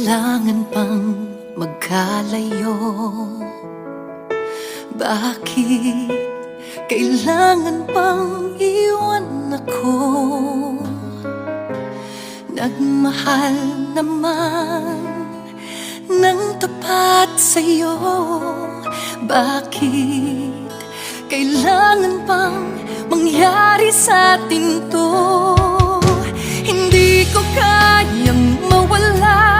kailangan pang magkalayo? Bakit kailangan pang iwan ako? Nagmahal naman ng tapat sa'yo. Bakit kailangan pang mangyari sa atin to? Hindi ko kayang mawala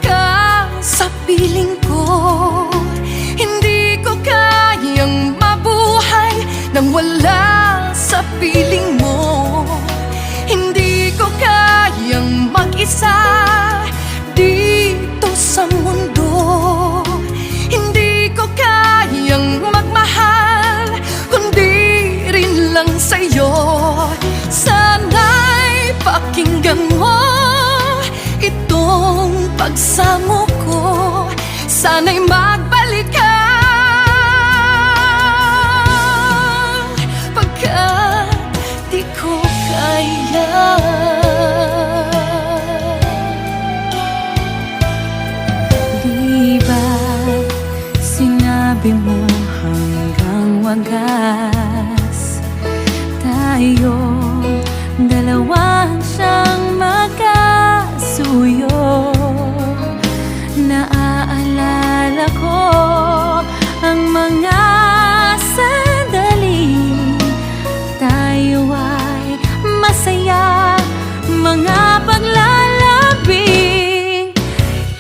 ka sa piling ko. Hindi ko kayang mabuhay nang wala sa piling mo. Hindi ko kayang mag-isa dito sa mundo. Hindi ko kayang magmahal kundi rin lang sa'yo. Sana'y pakinggan mo itong pagsamo ko. Sana'y magbalik ka, pagkat di ko kaya. Di ba sinabi mo hanggang wagas tayong dalawa siyang magkasuyo? Naaalala ko ang mga sandali tayo ay masaya, mga paglalambing.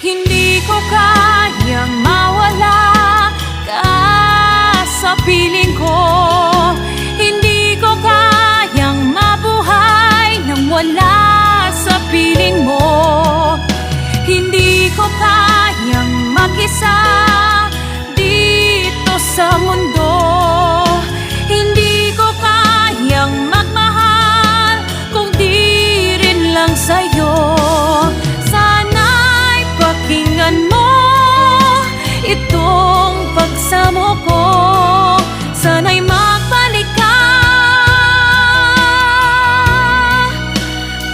Hindi ko kayang mawala ka sa piling ko. Hindi ko kayang mabuhay nang wala sa piling mo. Hindi ko kayang mag-isa dito sa mundo. Hindi ko kayang magmahal kung di rin lang sa'yo. Sana'y pakinggan mo itong pagsamo ko. Sana'y magbalik ka,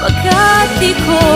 pagkat di ko